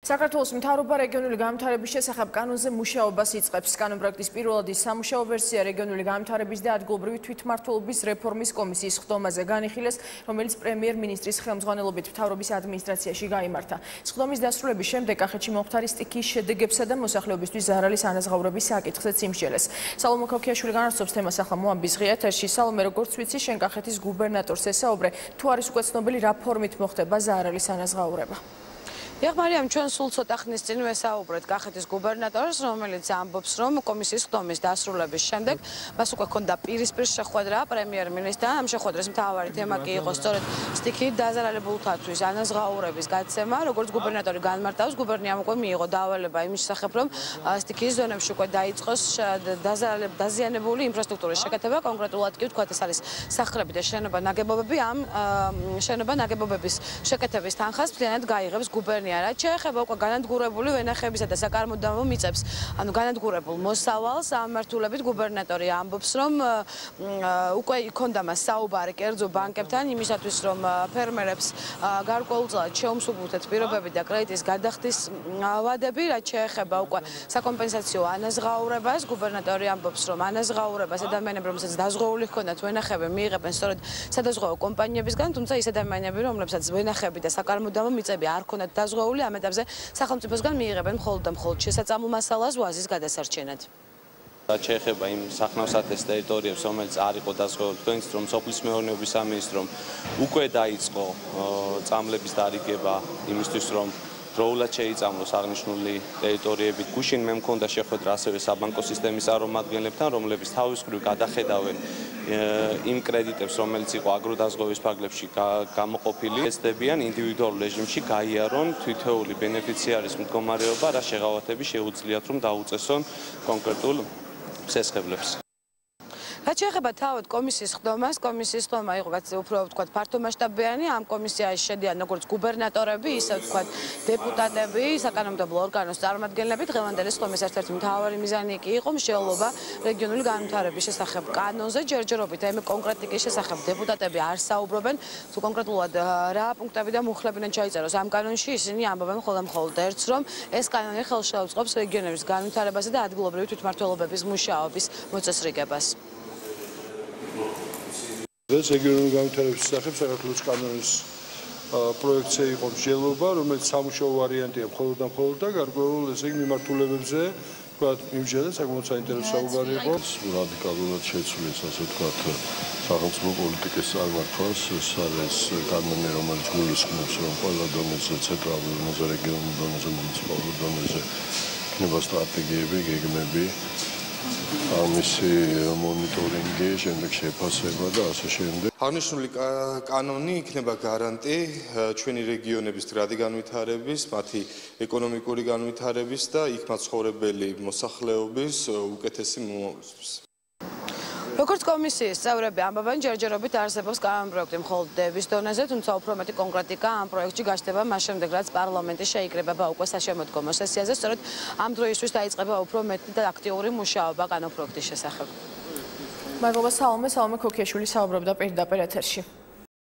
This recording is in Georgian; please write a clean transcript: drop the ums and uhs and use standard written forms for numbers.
საქართველოს მთავრობა რეგიონული განვითარების შესახებ კანონზე მუშაობას იწყებს. კანონპროექტის პირველადი სამუშაო ვერსია რეგიონული განვითარების და ადგილობრივი თვითმმართველობის რეფორმის კომისიის ხდომაზე განიხილეს, რომელიც პრემიერ-მინისტრის ხელმძღვანელობით მთავრობის ადმინისტრაციაში გაიმართა. სხდომის დასრულების შემდეგ კახეთში მომხდარი სტიქიის შედეგებსა და მოსახლეობისთვის ზარალის ანაზღაურების საკითხზეც იმსჯელეს. სალომე ქოქიაშვილი განაცხადებს თემას ახლა მოამბის ღია ეთერში. სალომე, როგორც ვიცი, შენ კახეთის გუბერნატორს ესაუბრე, თუ არის უკვე ცნობილი რა ფორმით მოხდება ზარალის ანაზღაურება? Mariam, ჩვენ სულ ცოტა ხნის წინ ვესაუბრეთ კახეთის გუბერნატორს, რომელიც ამბობს, რომ კომისიის ხდომის დასრულების შემდეგ მას უკვე ჰქონდა პირისპირ შეხვედრა პრემიერ-მინისტრთან. ამ შეხვედრის მთავარი თემა კი იყო სწორედ სტიქიით დაზარალებულთათვის ანაზღაურების გაცემა. როგორც გუბერნატორი განმარტავს, გუბერნიამ უკვე მიიღო დავალება იმის შესახებ, რომ სტიქიის ზონებში უკვე დაიწყოს დაზიანებული ინფრასტრუქტურის შეკეთება, კონკრეტულად კი ვთქვათ, ეს არის სახლები და შენობა-ნაგებობები. ამ შენობა-ნაგებობების შეკეთების თანხას მთლიანად გაიღებს გუბერნია. რაც შეეხება უკვე განადგურებული ვენახებისა და საკარმოდამო მიწებს, ანუ განადგურებულ მოსავალს, ამ მიმართულებით გუბერნატორი ამბობს, რომ უკვე იქონდა მას საუბარი კერძო ბანკებთან იმისათვის, რომ ფერმერებს გარკვეულწილად შეუმსუბუქოთ პირობები და კრედიტის გადახდის ვადები, რაც შეეხება უკვე საკომპენსაციო ანაზღაურებას. გუბერნატორი ამბობს, რომ ანაზღაურებას ადამიანები, რომელსაც დაზღვეული ჰქონდათ ვენახები, მიიღებენ სწორედ სადაზღვეო კომპანიებისგან, თუმცა ის ადამიანები, რომლებსაც ვენახები და საკარმოდამო მიწები არ ჰქონდათ დაზღვეული, ამ ეტაპზე სახელმწიფოსგან მიიღებენ მხოლოდ და მხოლოდ შესაძლო მასალას ვაზის გადასარჩენად. რაც შეეხება იმ სახნავ-სათეს ტერიტორიებს, რომელიც არ იყო დაზღვეული, თქვენც რომ სოფლის მეურნეობის სამინისტრომ უკვე დაიწყო წამლების დარიგება იმისთვის, რომ დროულად შეიწამლოს აღნიშნული ტერიტორიები. გუშინ მე მქონდა შეხვედრა ასევე საბანკო სისტემის წარმომადგენლებთან, რომლებიც თავის მხრივ გადახედავენ იმ კრედიტებს, რომელიც იყო აგროდაზღვევის ფარგლებში გამოყოფილი, ეცდებიან ინდივიდუალურ რეჟიმში გაიარონ თითოეული ბენეფიციარის მდგომარეობა, რა შეღავათები შეუძლიათ, რომ დაუწესონ კონკრეტულ მცენარეებს. რაც შეეხება თავად კომისიის ხდომას, კომისიის ხდომა იყო უფრო ვთქვათ ფართომასშტაბიანი. ამ კომისიაში შედიან როგორც გუბერნატორები, ისე ვთქვათ დეპუტატები, საკანონმდებლო ორგანოს წარმომადგენლები. დღევანდელი ხდომის ერთ-ერთი მთავარი მიზანი კი იყო მსჯელობა რეგიონული განვითარების შესახებ კანონზე. ჯერჯერობით ამ კონკრეტიკის შესახებ დეპუტატები არ საუბრობენ, თუ კონკრეტულად რა პუნქტები და მუხლებიდან ჩაიწეროს ამ კანონში. ისინი ამბობენ მხოლოდ ერთს, რომ ეს კანონი ხელშეუწყობს რეგიონების განვითარებასა და ადგილობრივი თვითმმართველობების მუშაობის მოწესრიგებას. რეგიონული განვითარების შესახებ საქართველოს კანონის პროექტზე იყო მსჯელობა, რომელიც სამუშაო ვარიანტია მხოლოდ და გარკვეულ ესე იგი მიმართულებებზე ვთქვათ იმჟელე საკმაოდ საინტერესო საუბარი იყო. რადიკალურად შეცვლეს ასე ვთქვათ სახელმწიფო პოლიტიკის წარმართვას. ეს არის კანონი, რომელიც გულისხმობს, რომ ყველა დონეზე, ცენტრალურ დონეზე, რეგიონულ დონეზე, მუნიციპალურ დონეზე იქნება სტრატეგიები, გეგმები. მისი მონიტორინგი, შემდეგ შეფასება და ასე შემდეგ. აღნიშნული კანონი იქნება გარანტი ჩვენი რეგიონების მდგრადი განვითარების, მათი ეკონომიკური განვითარების და იქ მაცხოვრებელი მოსახლეობის უკეთესი მომავლისთვის. როგორც კომისიის წევრები ამბობენ, ჯერჯერობით არსებობს კანონპროექტი მხოლოდ დევის დონეზე, თუმცა უფრო მეტი კონკრეტიკა ამ პროექტში გაშდება მას შემდეგ, რაც პარლამენტი შეიკრიბება უკვე საშემოდგომო სესიაზე, სწორედ ამ დროისთვის დაიწყება უფრო მეტი და აქტიური მუშაობა კანონპროექტის შესახებ. მადლობა სალომე ქოქიაშვილი საუბრობდა პირდაპირ ეთერში.